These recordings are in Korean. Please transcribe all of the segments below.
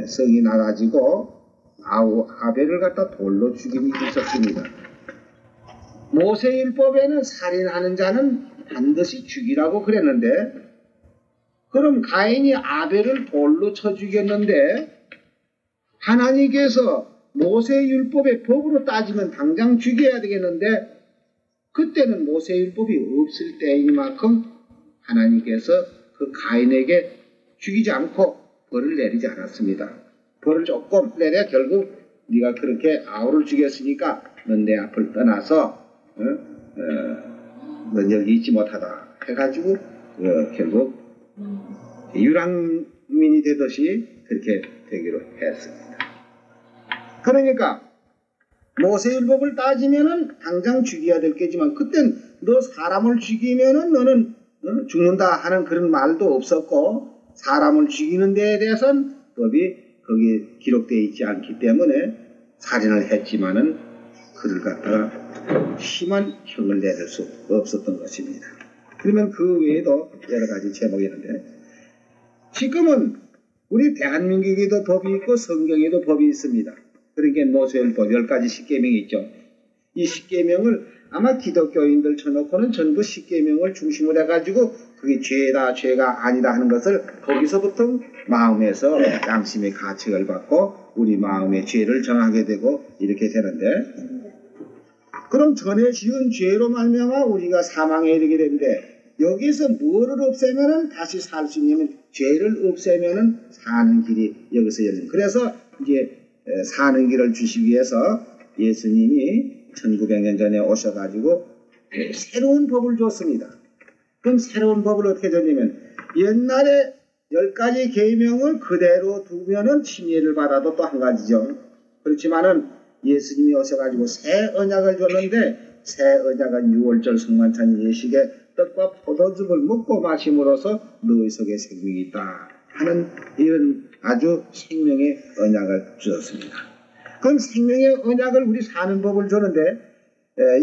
성이 나가지고 아벨을 갖다 돌로 죽인 일이 있었습니다. 모세율법에는 살인하는 자는 반드시 죽이라고 그랬는데, 그럼 가인이 아벨을 돌로 쳐 죽였는데 하나님께서 모세율법의 법으로 따지면 당장 죽여야 되겠는데, 그때는 모세율법이 없을 때인 만큼 하나님께서 그 가인에게 죽이지 않고 벌을 내리지 않았습니다. 벌을 조금 내려 결국 네가 그렇게 아우를 죽였으니까 넌 내 앞을 떠나서 넌 여기 있지 못하다 해가지고 결국 유랑민이 되듯이 그렇게 되기로 했습니다. 그러니까 모세율법을 따지면은 당장 죽여야 될 게지만, 그땐 너 사람을 죽이면은 너는 죽는다 하는 그런 말도 없었고, 사람을 죽이는 데에 대해서는 법이 거기에 기록되어 있지 않기 때문에 살인을 했지만은 그를 갖다가 심한 형을 내릴 수 없었던 것입니다. 그러면 그 외에도 여러 가지 제목이 있는데, 지금은 우리 대한민국에도 법이 있고 성경에도 법이 있습니다. 그러니까 모세율법 10가지 십계명이 있죠. 이 십계명을 아마 기독교인들 쳐놓고는 전부 십계명을 중심으로 해가지고 그게 죄다 죄가 아니다 하는 것을 거기서부터 마음에서 양심의 가책을 받고 우리 마음의 죄를 정하게 되고 이렇게 되는데, 그럼 전에 지은 죄로 말미암아 우리가 사망에 이르게 되는데, 여기서 뭐를 없애면은 다시 살 수 있냐면 죄를 없애면은 사는 길이 여기서 열립니다. 그래서 이제 사는 길을 주시기 위해서 예수님이 1900년 전에 오셔가지고 새로운 법을 줬습니다. 그럼 새로운 법을 어떻게 줬냐면, 옛날에 10가지 계명을 그대로 두면은 침례를 받아도 또 한 가지죠. 그렇지만은 예수님이 오셔가지고 새 언약을 줬는데, 새 언약은 6월절 성만찬 예식에 떡과 포도즙을 먹고 마심으로써 너희 속에 생명이 있다 하는 이런 아주 생명의 언약을 주셨습니다. 그럼 생명의 언약을 우리 사는 법을 주는데,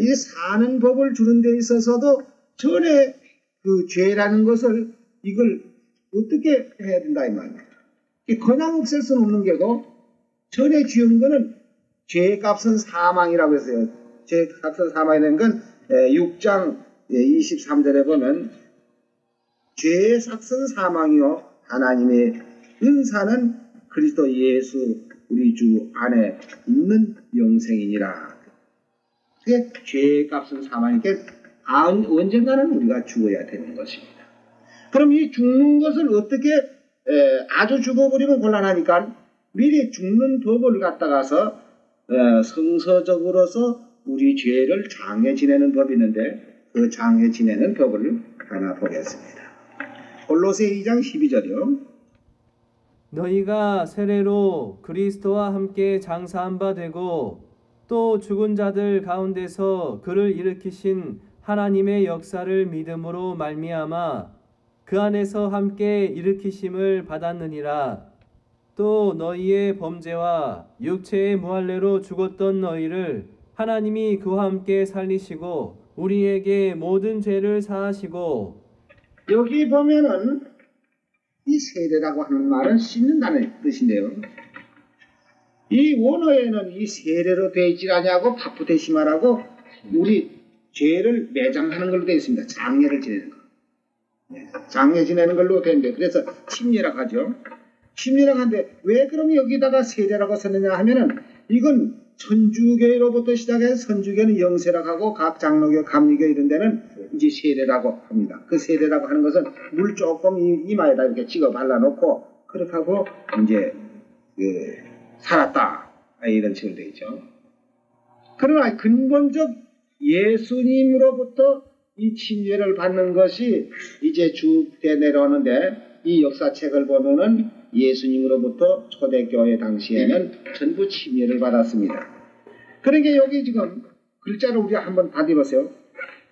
이 사는 법을 주는 데 있어서도 전에 그 죄라는 것을 이걸 어떻게 해야 된다 이 말입니다. 그냥 없앨 수는 없는 게고, 전에 지은 거는 죄값은 사망이라고 했어요. 죄값은 사망이라는 건 6장 23절에 보면 죄의 삭은 사망이요 하나님의 은사는 그리스도 예수 우리 주 안에 있는 영생이니라. 그게 죄의 값은 사망이니까 언젠가는 우리가 죽어야 되는 것입니다. 그럼 이 죽는 것을 어떻게 아주 죽어버리면 곤란하니까 미리 죽는 법을 갖다가서 성서적으로서 우리 죄를 장해 지내는 법이 있는데, 그 장해 지내는 법을 하나 보겠습니다. 골로새 2장 12절이요. 너희가 세례로 그리스도와 함께 장사한 바 되고 또 죽은 자들 가운데서 그를 일으키신 하나님의 역사를 믿음으로 말미암아 그 안에서 함께 일으키심을 받았느니라. 또 너희의 범죄와 육체의 무할례로 죽었던 너희를 하나님이 그와 함께 살리시고 우리에게 모든 죄를 사하시고. 여기 보면은 이 세례라고 하는 말은 씻는다는 뜻인데요. 이 원어에는 이 세례로 되어 있지 않냐고 바프테시마라고 우리 죄를 매장하는 걸로 되어 있습니다. 장례를 지내는 거. 장례 지내는 걸로 되어 있는데, 그래서 침례라고 하죠. 침례라고 하는데 왜 그럼 여기다가 세례라고 썼느냐 하면은, 이건 천주교로부터 시작해서 선주교는 영세라고 하고 각 장로교, 감리교 이런 데는 이제 세례라고 합니다. 그 세례라고 하는 것은 물 조금 이마에다 이렇게 찍어 발라놓고 그렇게 하고 이제 살았다 이런 식으로 되어 있죠. 그러나 근본적 예수님으로부터 이 침례를 받는 것이 이제 쭉 내려오는데, 이 역사책을 보면은 예수님으로부터 초대교회 당시에는 전부 침례를 받았습니다. 그러니까 여기 지금 글자를 우리가 한번 받아보세요.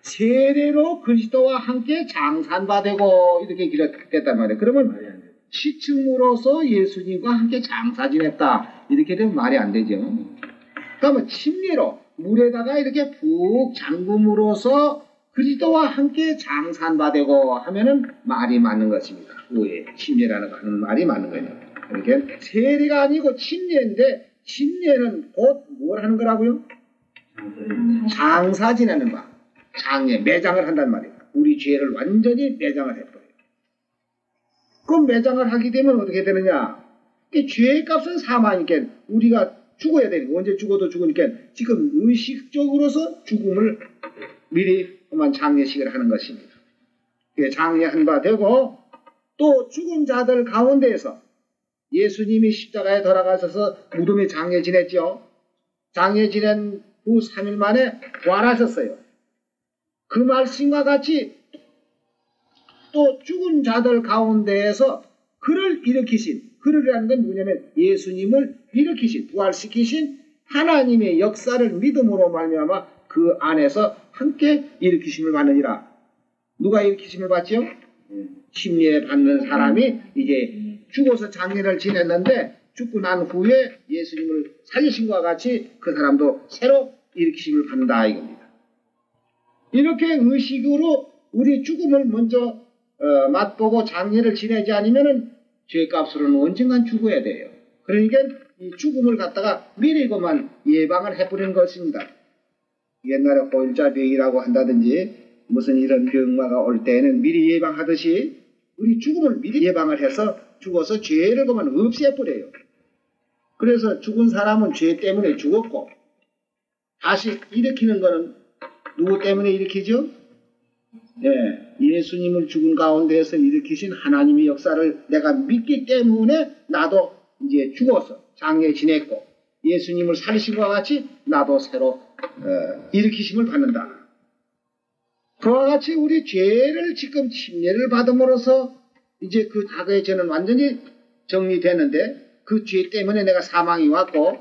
세례로 그리스도와 함께 장산받되고 이렇게 기록됐단 말이에요. 그러면 시층으로서 예수님과 함께 장사 지냈다 이렇게 되면 말이 안 되죠. 그러면 침례로 물에다가 이렇게 푹 잠금으로써 그리스도와 함께 장산받되고 하면은 말이 맞는 것입니다. 왜 침례라는 말이 맞는 거예요. 그러니까 세례가 아니고 침례인데 침례는 곧 뭘 하는 거라고요? 장사 지내는 바. 장례, 매장을 한단 말이에요. 우리 죄를 완전히 매장을 해버려요. 그럼 매장을 하게 되면 어떻게 되느냐? 이 죄의 값은 사망이니까 우리가 죽어야 되니까 언제 죽어도 죽으니까 지금 의식적으로서 죽음을 미리 그만 장례식을 하는 것입니다. 장례한 바 되고 또 죽은 자들 가운데에서 예수님이 십자가에 돌아가셔서 무덤에 장례 지냈죠. 장례 지낸 후 3일 만에 부활하셨어요. 그 말씀과 같이 또 죽은 자들 가운데에서 그를 일으키신, 그를이라는 건 뭐냐면 예수님을 일으키신, 부활시키신 하나님의 역사를 믿음으로 말미암아 그 안에서 함께 일으키심을 받느니라. 누가 일으키심을 받지요? 침례 받는 사람이 이제 죽어서 장례를 지냈는데 죽고 난 후에 예수님을 살리신 것과 같이 그 사람도 새로 일으키심을 받는다 이겁니다. 이렇게 의식으로 우리 죽음을 먼저 맛보고 장례를 지내지 않으면은 죄값으로는 언젠간 죽어야 돼요. 그러니까 이 죽음을 갖다가 미리 그만 예방을 해버리는 것입니다. 옛날에 호일자병이라고 한다든지 무슨 이런 병마가 올 때에는 미리 예방하듯이 우리 죽음을 미리 예방을 해서 죽어서 죄를 그만 없애버려요. 그래서 죽은 사람은 죄 때문에 죽었고 다시 일으키는 거는 누구 때문에 일으키죠? 네, 예수님을 죽은 가운데에서 일으키신 하나님의 역사를 내가 믿기 때문에 나도 이제 죽어서 장례 지냈고 예수님을 살리신 것과 같이 나도 새로 일으키심을 받는다. 그와 같이 우리 죄를 지금 침례를 받음으로써 이제 그 과거의 죄는 완전히 정리되는데 그 죄 때문에 내가 사망이 왔고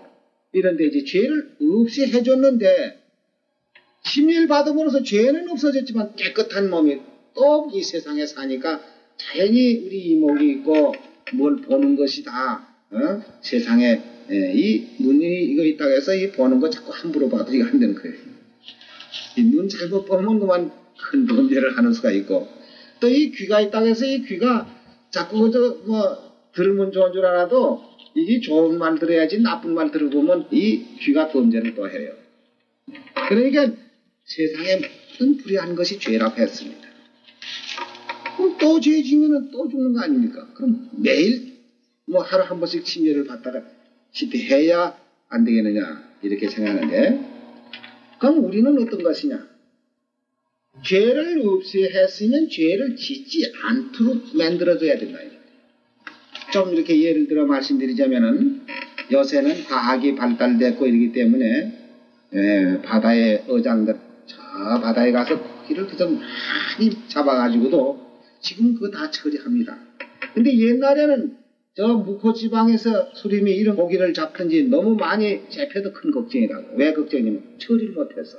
이런데 이제 죄를 없이 해줬는데 침례를 받음으로써 죄는 없어졌지만 깨끗한 몸이 또 이 세상에 사니까 자연히 우리 이목이 있고 뭘 보는 것이 다 세상에 이 눈이 이거 있다고 해서 이 보는 거 자꾸 함부로 봐도 이거 안 되는 거예요. 이 눈 잘못 보면 그만 큰 범죄를 하는 수가 있고 또 이 귀가 있다고 해서 이 귀가 자꾸 뭐 들으면 좋은 줄 알아도 이게 좋은 말 들어야지 나쁜 말 들어보면 이 귀가 범죄를 또 해요. 그러니까 세상에 모든 불의한 것이 죄라고 했습니다. 그럼 또 죄 지면은 또 죽는 거 아닙니까? 그럼 매일 뭐 하루 한 번씩 침례를 받다가 집회해야 안 되겠느냐 이렇게 생각하는데 그럼 우리는 어떤 것이냐? 죄를 없이 했으면 죄를 짓지 않도록 만들어줘야 된다. 좀 이렇게 예를 들어 말씀드리자면은 요새는 과학이 발달됐고 이러기 때문에 바다의 어장들 저 바다에 가서 고기를 그저 많이 잡아가지고도 지금 그거 다 처리합니다. 근데 옛날에는 저 무코지방에서 수림이 이런 고기를 잡든지 너무 많이 잡혀도 큰 걱정이라고. 왜 걱정이냐면 처리를 못해서.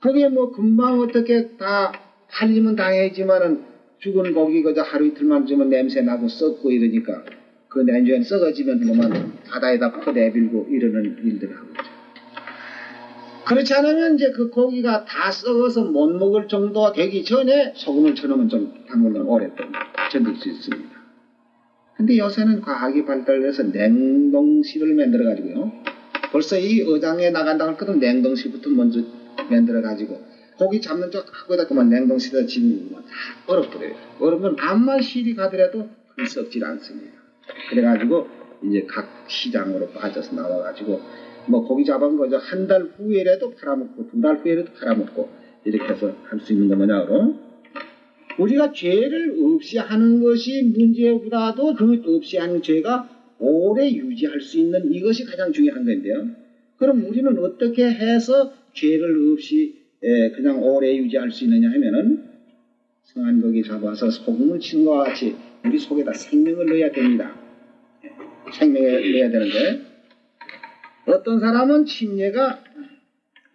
그게 뭐 금방 어떻게 다 팔리면 당해지만은 죽은 고기 그저 하루 이틀만 주면 냄새 나고 썩고 이러니까 그 냉장고에 썩어지면 그만 바다에다 퍼내밀고 이러는 일들을 하고 있죠. 그렇지 않으면 이제 그 고기가 다 썩어서 못 먹을 정도 되기 전에 소금을 쳐놓으면 좀 담그면 오랫동안 견딜 수 있습니다. 근데 요새는 과학이 발달해서 냉동실을 만들어가지고요. 벌써 이 어장에 나간다고 할 것은 냉동실부터 먼저 만들어가지고 고기 잡는 쪽 하고다 그만 냉동실에 집으면 다 얼어버려요. 얼으면 암만 실이 가더라도 그 썩질 않습니다. 그래가지고 이제 각 시장으로 빠져서 나와가지고 뭐 고기 잡은 거죠. 한 달 후에라도 팔아먹고 2달 후에라도 팔아먹고 이렇게 해서 할 수 있는 거 뭐냐고. 우리가 죄를 없이 하는 것이 문제보다도 그 없이 하는 죄가 오래 유지할 수 있는 이것이 가장 중요한 건데요. 그럼 우리는 어떻게 해서 죄를 없이 그냥 오래 유지할 수 있느냐 하면은 성한 고기 잡아서 소금을 치는 것과 같이 우리 속에다 생명을 넣어야 됩니다. 생명을 넣어야 되는데 어떤 사람은 침례가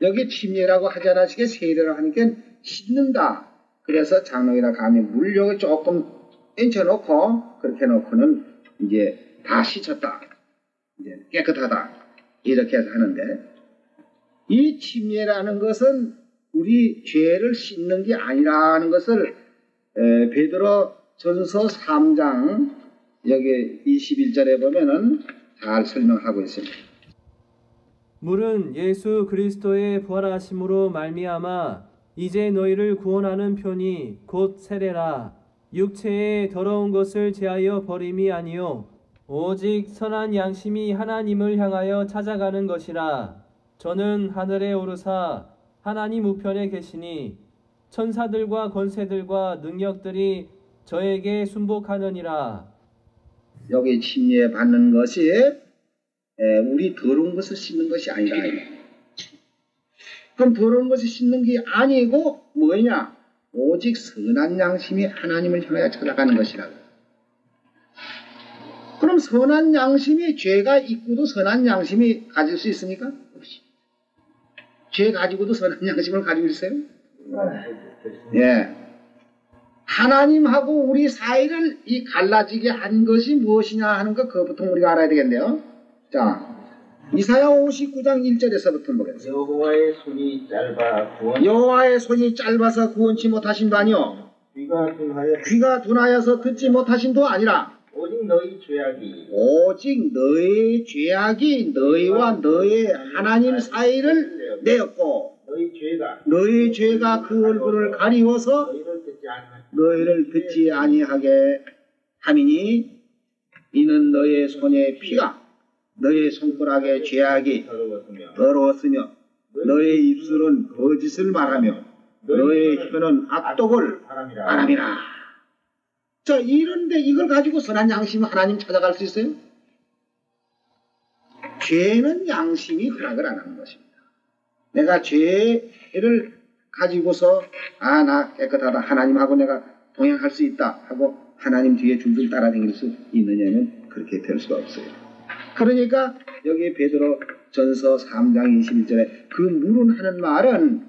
여기 침례라고 하지 않으시게 세례를 하니까 씻는다. 그래서 장로이나 감히 물욕을 조금 얹혀놓고 그렇게 놓고는 이제 다 씻었다. 이제 깨끗하다. 이렇게 해서 하는데 이 침례라는 것은 우리 죄를 씻는 게 아니라는 것을 베드로 전서 3장 여기 21절에 보면은 잘 설명하고 있습니다. 물은 예수 그리스도의 부활하심으로 말미암아 이제 너희를 구원하는 편이 곧 세례라. 육체의 더러운 것을 제하여 버림이 아니요 오직 선한 양심이 하나님을 향하여 찾아가는 것이라. 저는 하늘에 오르사 하나님 우편에 계시니 천사들과 권세들과 능력들이 저에게 순복하느니라. 여기 침례 받는 것이 우리 더러운 것을 씻는 것이 아니라. 그럼 더러운 것을 씻는 게 아니고 뭐냐? 오직 선한 양심이 하나님을 향하여 찾아가는 것이라고. 그럼 선한 양심이 죄가 있고도 선한 양심이 가질 수 있습니까? 없이. 죄 가지고도 선한 양심을 가지고 있어요? 예. 하나님하고 우리 사이를 이 갈라지게 한 것이 무엇이냐 하는 것, 그것부터 우리가 알아야 되겠네요. 자, 이사야 59장 1절에서부터 보겠습니다. 여호와의 손이 짧아서 구원치 못하신 바니요 귀가 둔하여서 듣지 못하신도 아니라 오직 너희 죄악이 너희와 너희 하나님 사이를 내었고 너희 죄가 그 얼굴을 가리워서 너희를 듣지 아니하게 함이니 이는 너희의 손의 피가 너희 손가락의 죄악이 더러웠으며 너희 입술은 거짓을 말하며 너희 혀는 악독을 바람이라. 자, 이런데 이걸 가지고 선한 양심 하나님 찾아갈 수 있어요? 죄는 양심이 허락을 안 하는 것입니다. 내가 죄를 가지고서 나 깨끗하다, 하나님하고 내가 동행할 수 있다 하고 하나님 뒤에 줄줄 따라다닐 수 있느냐면 그렇게 될 수가 없어요. 그러니까 여기 베드로 전서 3장 21절에 그 물은 하는 말은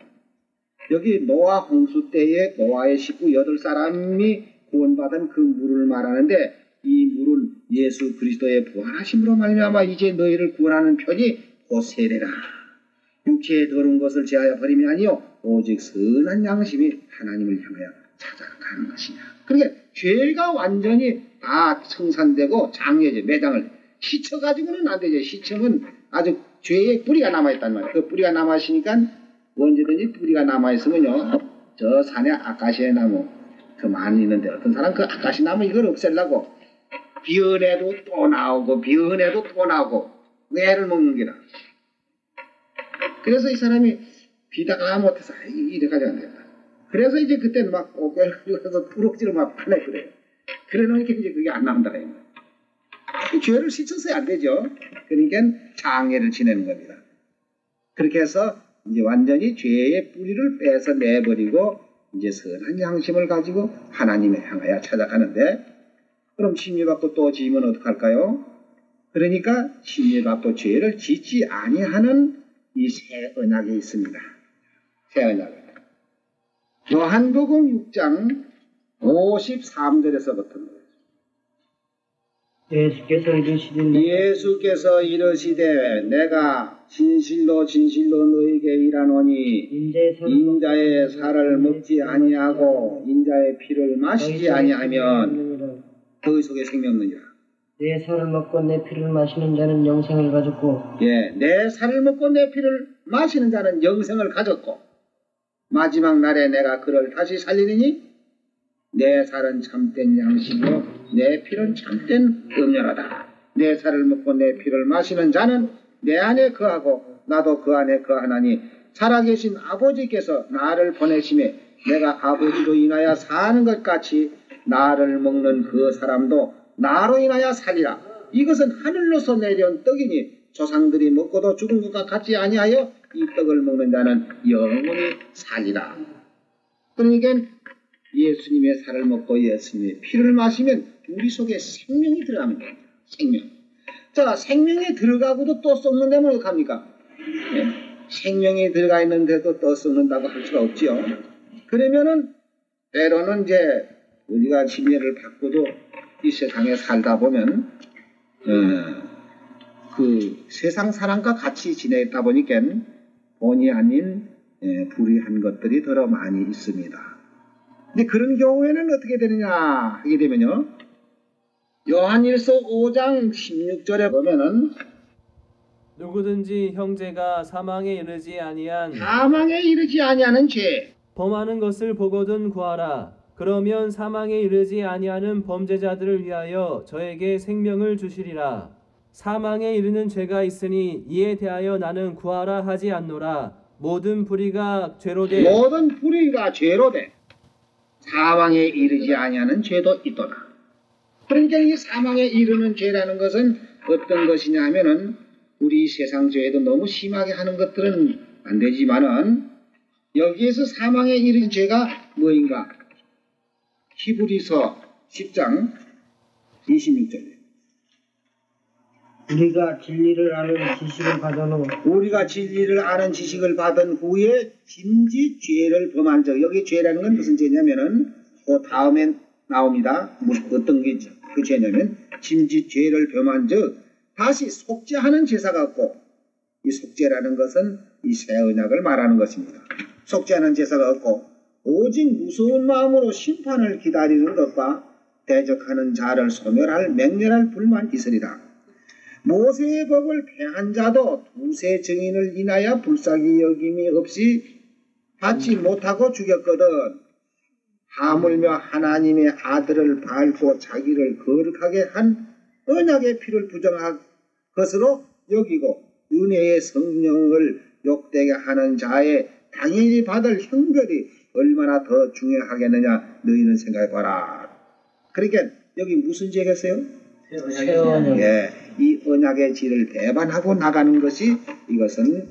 여기 노아 홍수 때에 노아의 식구 8사람이 구원받은 그 물을 말하는데 이 물은 예수 그리스도의 부활하심으로 말미암아 이제 너희를 구원하는 편이 곧 세례라. 육체의 더러운 것을 제하여 버림이 아니요 오직 선한 양심이 하나님을 향하여 찾아가는 것이냐. 그러니까 죄가 완전히 다 청산되고 장려제 매장을 씻어가지고는 안 되죠. 씻으면 아주 죄의 뿌리가 남아있단 말이에요. 그 뿌리가 남아있으니까 언제든지 뿌리가 남아있으면요 저 산에 아카시아 나무 그 많이 있는데 어떤 사람 그 아카시아 나무 이걸 없애려고 비언해도 또 나오고 비언해도 또 나오고 애를 먹는 게라. 그래서 이 사람이 비다가 못해서 이래가지고 안 된다. 그래서 이제 그때는 막 꽃게를 가서 부럭지를 막 파내 그래요. 그래 놓으니까 이제 그게 안 나온다. 죄를 씻어서야 안 되죠. 그러니까 장애를 지내는 겁니다. 그렇게 해서 이제 완전히 죄의 뿌리를 빼서 내버리고 이제 선한 양심을 가지고 하나님을 향하여 찾아가는데 그럼 침례받고 또 지으면 어떡할까요? 그러니까 침례받고 죄를 짓지 아니하는 이 새 언약이 있습니다. 새 언약. 요한복음 6장 53절에서부터 예수께서 이르시되 내가 진실로 진실로 너희에게 이르노니 인자의 살을 먹지 아니하고 인자의 피를 마시지 아니하면 너희 속에 생명 없느니라. 내 살을 먹고 내 피를 마시는 자는 영생을 가졌고 내 살을 먹고 내 피를 마시는 자는 영생을 가졌고 마지막 날에 내가 그를 다시 살리리니 내 살은 참된 양식이요 내 피는 참된 음료라다. 내 살을 먹고 내 피를 마시는 자는 내 안에 거하고 나도 그 안에 거하나니 살아계신 아버지께서 나를 보내심에 내가 아버지로 인하여 사는 것 같이 나를 먹는 그 사람도 나로 인하여 살리라. 이것은 하늘로서 내려온 떡이니 조상들이 먹고도 죽은 것과 같지 아니하여 이 떡을 먹는 자는 영원히 살리라. 그러니까 예수님의 살을 먹고 예수님의 피를 마시면 우리 속에 생명이 들어가는 겁니다. 생명. 자, 생명이 들어가고도 또 썩는다면 어떡합니까? 생명이 들어가 있는데도 또 썩는다고 할 수가 없지요. 그러면은 때로는 이제 우리가 침례를 받고도 이 세상에 살다 보면 그 세상 사람과 같이 지내다 보니까 본의 아닌 불의한 것들이 더러 많이 있습니다. 근데 그런 경우에는 어떻게 되느냐 하게 되면요 요한일서 5장 16절에 보면은 누구든지 형제가 사망에 이르지 아니한 사망에 이르지 아니하는 죄, 범하는 것을 보거든 구하라. 그러면 사망에 이르지 아니하는 범죄자들을 위하여 저에게 생명을 주시리라. 사망에 이르는 죄가 있으니 이에 대하여 나는 구하라 하지 않노라. 모든 불의가 죄로 돼 모든 불의가 죄로 돼 사망에 이르지 아니하는 죄도 있도다. 그러니까 이 사망에 이르는 죄라는 것은 어떤 것이냐 하면은 우리 세상 죄에도 너무 심하게 하는 것들은 안 되지만은 여기에서 사망에 이른 죄가 뭐인가? 히브리서 10장 26절에 우리가 진리를 아는 지식을 받은 후 우리가 진리를 아는 지식을 받은 후에 짐짓 죄를 범한 적. 여기 죄라는 건 무슨 죄냐면은 그 다음에 나옵니다. 어떤 게 그 죄냐면 짐짓 죄를 범한 적 다시 속죄하는 제사가 없고, 이 속죄라는 것은 이 새 언약을 말하는 것입니다. 속죄하는 제사가 없고 오직 무서운 마음으로 심판을 기다리는 것과 대적하는 자를 소멸할 맹렬할 불만 있으리라. 모세의 법을 폐한 자도 두세 증인을 인하여 불쌍히 여김이 없이 받지 못하고 죽였거든. 하물며 하나님의 아들을 밟고 자기를 거룩하게 한 언약의 피를 부정한 것으로 여기고 은혜의 성령을 욕되게 하는 자의 당연히 받을 형벌이 얼마나 더 중요하겠느냐 너희는 생각해봐라. 그러니까 여기 무슨 죄겠어요? 새 언약. 예, 이 언약의 질을 배반하고 나가는 것이 이것은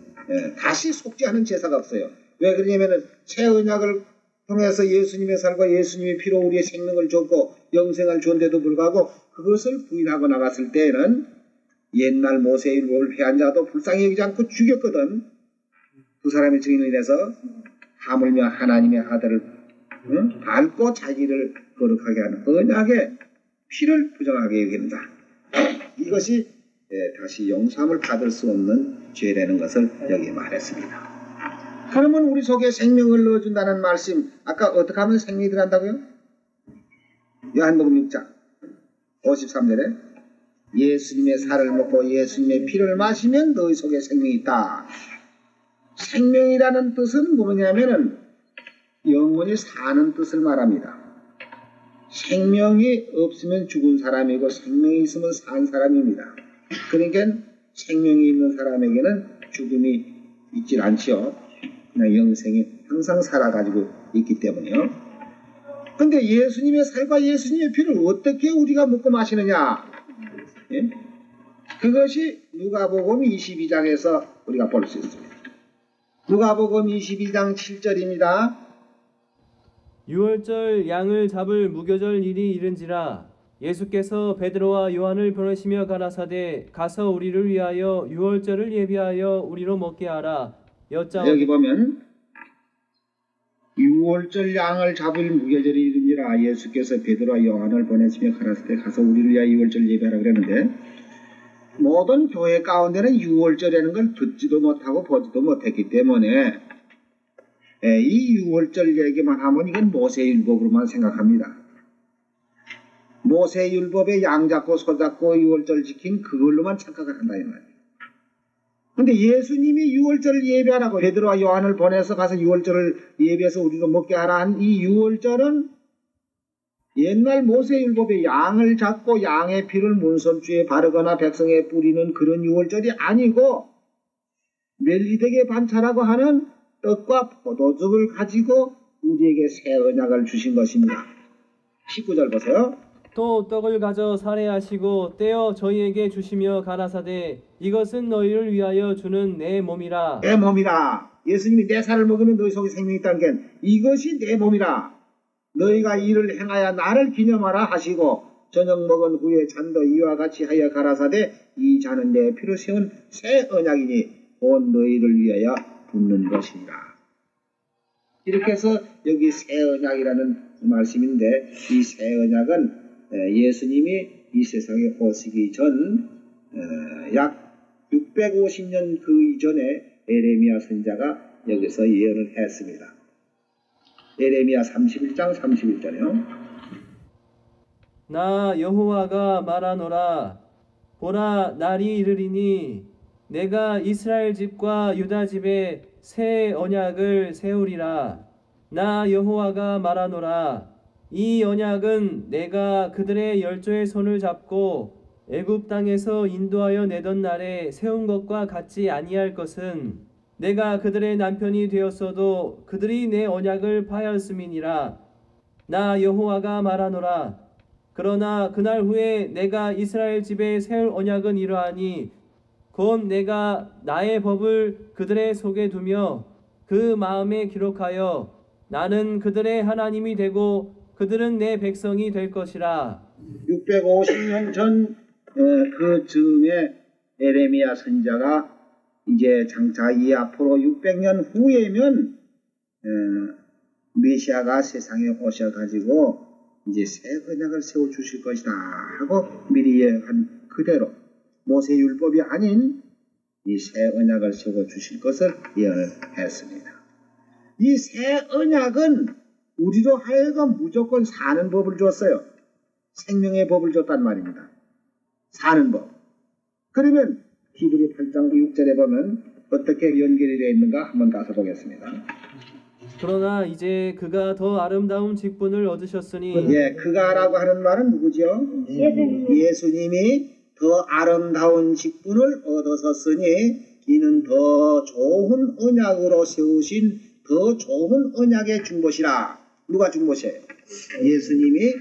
다시 속죄하는 제사가 없어요. 왜 그러냐면은 새 언약을 통해서 예수님의 살과 예수님의 피로 우리의 생명을 줬고 영생을 줬는데도 불구하고 그것을 부인하고 나갔을 때에는 옛날 모세의 율법을 폐한 자도 불쌍히 여기지 않고 죽였거든. 두 사람의 증인을 인해서 하물며 하나님의 아들을 밟고 자기를 거룩하게 하는 언약의 피를 부정하게 여긴다. 이것이 다시 용서함을 받을 수 없는 죄라는 것을 여기 말했습니다. 그러면 우리 속에 생명을 넣어준다는 말씀, 아까 어떻게 하면 생명이 들어간다고요? 요한복음 6장 53절에 예수님의 살을 먹고 예수님의 피를 마시면 너희 속에 생명이 있다. 생명이라는 뜻은 뭐냐면은 영원히 사는 뜻을 말합니다. 생명이 없으면 죽은 사람이고 생명이 있으면 산 사람입니다. 그러니까 생명이 있는 사람에게는 죽음이 있질 않지요. 그냥 영생이 항상 살아가지고 있기 때문에요. 근데 예수님의 살과 예수님의 피를 어떻게 우리가 먹고 마시느냐? 예? 그것이 누가복음 22장에서 우리가 볼 수 있습니다. 누가복음 22장 7절입니다. 유월절 양을 잡을 무교절 일이 이른지라 예수께서 베드로와 요한을 보내시며 가라사대 가서 우리를 위하여 유월절을 예비하여 우리로 먹게 하라. 여기 보면 유월절 양을 잡을 무교절이 이른지라 예수께서 베드로와 요한을 보내시며 가라사대 가서 우리를 위하여 유월절 예비하라 그랬는데 모든 교회 가운데는 유월절이라는 걸 듣지도 못하고 보지도 못했기 때문에 이 유월절 얘기만 하면 이건 모세율법으로만 생각합니다. 모세율법에 양 잡고 소 잡고 유월절 지킨 그걸로만 착각을 한다 이 말이에요. 근데 예수님이 유월절을 예배하라고 베드로와 요한을 보내서 가서 유월절을 예배해서 우리로 먹게 하라 한 이 유월절은 옛날 모세율법에 양을 잡고 양의 피를 문설주에 바르거나 백성에 뿌리는 그런 유월절이 아니고 멜리덱의 반차라고 하는 떡과 포도즙을 가지고 우리에게 새 언약을 주신 것입니다. 19절 보세요. 또 떡을 가져 살해하시고 떼어 저희에게 주시며 가라사대 이것은 너희를 위하여 주는 내 몸이라. 내 몸이라. 예수님이 내 살을 먹으면 너희 속에 생명이 있다는 게 이것이 내 몸이라. 너희가 이를 행하여 나를 기념하라 하시고 저녁 먹은 후에 잔도 이와 같이 하여 가라사대 이 잔은 내 피로 세운 새 언약이니 온 너희를 위하여 붓는 것이니라. 이렇게 해서 여기 새 언약이라는 말씀인데 이 새 언약은 예수님이 이 세상에 오시기 전 약 650년 그 이전에 에레미야 선자가 여기서 예언을 했습니다. 에레미야 31장 31절이요. 나 여호와가 말하노라. 보라, 날이 이르리니 내가 이스라엘 집과 유다 집에 새 언약을 세우리라. 나 여호와가 말하노라. 이 언약은 내가 그들의 열조의 손을 잡고 애굽 땅에서 인도하여 내던 날에 세운 것과 같지 아니할 것은 내가 그들의 남편이 되었어도 그들이 내 언약을 파하였음이니라. 나 여호와가 말하노라. 그러나 그날 후에 내가 이스라엘 집에 세울 언약은 이러하니 곧 내가 나의 법을 그들의 속에 두며 그 마음에 기록하여 나는 그들의 하나님이 되고 그들은 내 백성이 될 것이라. 650년 전 그 즈음에 에레미야 선지자가 이제 장차 이 앞으로 600년 후에면 메시아가 세상에 오셔가지고 이제 새 언약을 세워 주실 것이다 하고 미리 예언한 그대로 모세율법이 아닌 이 새 언약을 세워 주실 것을 예언했습니다. 이 새 언약은 우리로 하여금 무조건 사는 법을 줬어요. 생명의 법을 줬단 말입니다. 사는 법. 그러면 히브리 8장 6절에 보면 어떻게 연결이 되어 있는가 한번 가서 보겠습니다. 그러나 이제 그가 더 아름다운 직분을 얻으셨으니 예, 그가라고 하는 말은 누구죠? 예수님이 더 아름다운 직분을 얻으셨으니 이는 더 좋은 언약으로 세우신 더 좋은 언약의 중보시라. 누가 중보시에요? 예수님이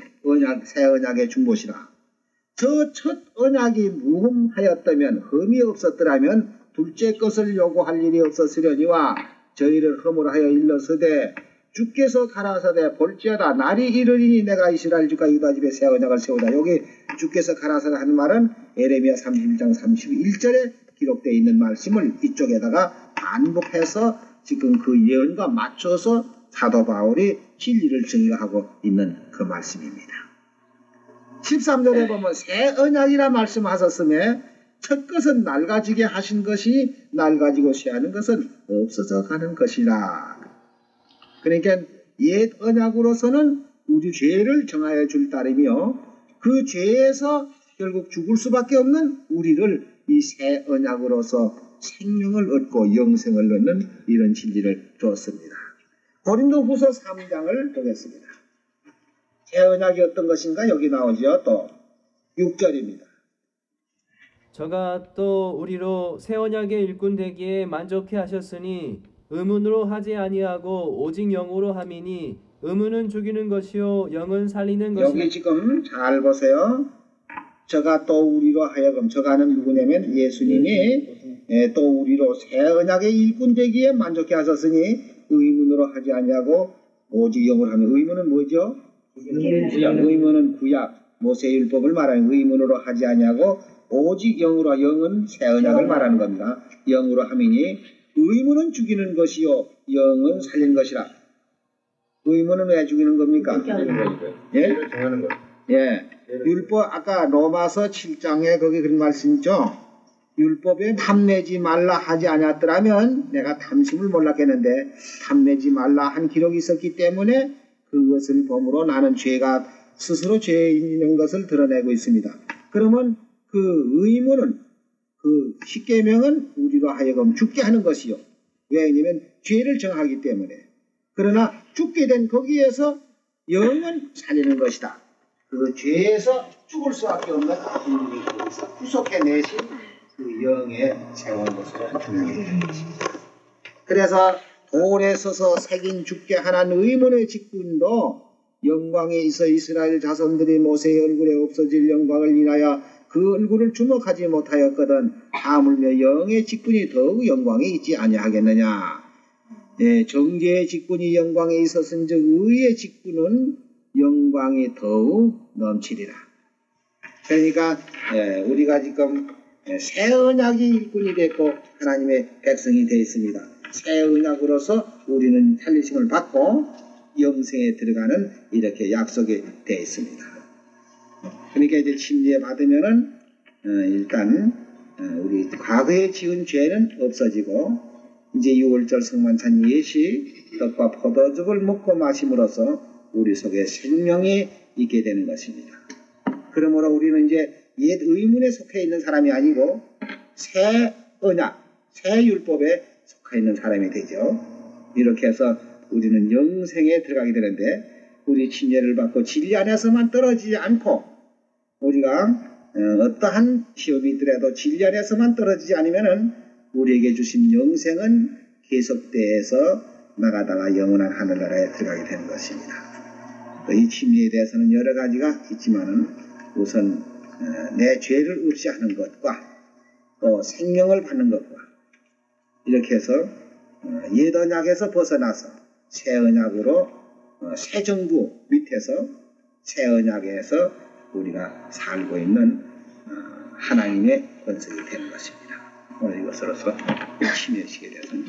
새 언약의 중보시라. 저 첫 언약이 무흠하였다면 흠이 없었더라면 둘째 것을 요구할 일이 없었으려니와 저희를 흠으로 하여 일러서되 주께서 가라사대 볼지어다 날이 이르리니 내가 이스라엘 집과 유다 집에 새 언약을 세우다. 여기 주께서 가라사대 하는 말은 에레미야 31장 31절에 기록되어 있는 말씀을 이쪽에다가 반복해서 지금 그 예언과 맞춰서 사도 바울이 진리를 증거하고 있는 그 말씀입니다. 13절에 보면 새 언약이라 말씀하셨음에 첫 것은 낡아지게 하신 것이 낡아지고 쇠하는 것은 없어져 가는 것이라. 그러니까 옛 언약으로서는 우리 죄를 정하여 줄 따름이요 그 죄에서 결국 죽을 수밖에 없는 우리를 이 새 언약으로서 생명을 얻고 영생을 얻는 이런 진리를 주었습니다. 고린도후서 3장을 보겠습니다. 새 언약이 어떤 것인가 여기 나오죠. 또 6절입니다. 저가 또 우리로 새 언약의 일꾼 되기에 만족해 하셨으니 의문으로 하지 아니하고 오직 영으로 함이니 의문은 죽이는 것이요 영은 살리는 것이니. 여기 지금 잘 보세요. 저가 또 우리로 하여금 저가는 누구냐면 예수님이 또 우리로 새 언약의 일꾼 되기에 만족해 하셨으니 의문으로 하지 아니하고 오직 영으로 하면 의문은 뭐죠? 의문은 구약 모세율법을 말하는 의문으로 하지 아니하고 오직 영으로 영은 새 언약을 말하는 겁니다. 영으로 함이니 의문은 죽이는 것이요 영은 살리는 것이라. 의문은 왜 죽이는 겁니까? 예? 예. 율법 아까 로마서 7장에 거기 그런 말씀 있죠. 율법에 탐내지 말라 하지 않았더라면 내가 탐심을 몰랐겠는데 탐내지 말라 한 기록이 있었기 때문에 그것을 범으로 나는 죄가 스스로 죄에 있는 것을 드러내고 있습니다. 그러면 그 의문은 그 십계명은 우리로 하여금 죽게 하는 것이요. 왜냐하면 죄를 정하기 때문에. 그러나 죽게 된 거기에서 영은 살리는 것이다. 그 죄에서 죽을 수밖에 없는 우리를 거기서 구속해내신 그 영에 세운 것으로 분명히 되는 것입니다. 그래서 돌에 서서 새긴 죽게 하는 의문의 직분도 영광에 있어 이스라엘 자손들이 모세의 얼굴에 없어질 영광을 인하여 그 얼굴을 주목하지 못하였거든 하물며 영의 직분이 더욱 영광에 있지 아니하겠느냐. 네, 정죄의 직분이 영광에 있었은즉 의의 직분은 영광이 더욱 넘치리라. 그러니까 우리가 지금 새 언약이 일꾼이 됐고 하나님의 백성이 되어 있습니다. 새 언약으로서 우리는 살리심을 받고 영생에 들어가는 이렇게 약속이 되어 있습니다. 그러니까 이제 침례 받으면은 일단 우리 과거에 지은 죄는 없어지고 이제 6월절 성만찬 예시 떡과 포도즙을 먹고 마심으로써 우리 속에 생명이 있게 되는 것입니다. 그러므로 우리는 이제 옛 의문에 속해 있는 사람이 아니고 새 언약, 새 율법에 속해 있는 사람이 되죠. 이렇게 해서 우리는 영생에 들어가게 되는데 우리 침례를 받고 진리 안에서만 떨어지지 않고 우리가 어떠한 시험이 있더라도 진리 안에서만 떨어지지 않으면은 우리에게 주신 영생은 계속돼서 나가다가 영원한 하늘나라에 들어가게 되는 것입니다. 이 침례에 대해서는 여러 가지가 있지만은 우선 내 죄를 없이하는 것과 또 생명을 받는 것과 이렇게 해서 옛 언약에서 벗어나서 새 언약으로 새 정부 밑에서 새 언약에서 우리가 살고 있는 하나님의 권속이 되는 것입니다. 오늘 이것으로서 침례식에 대해서는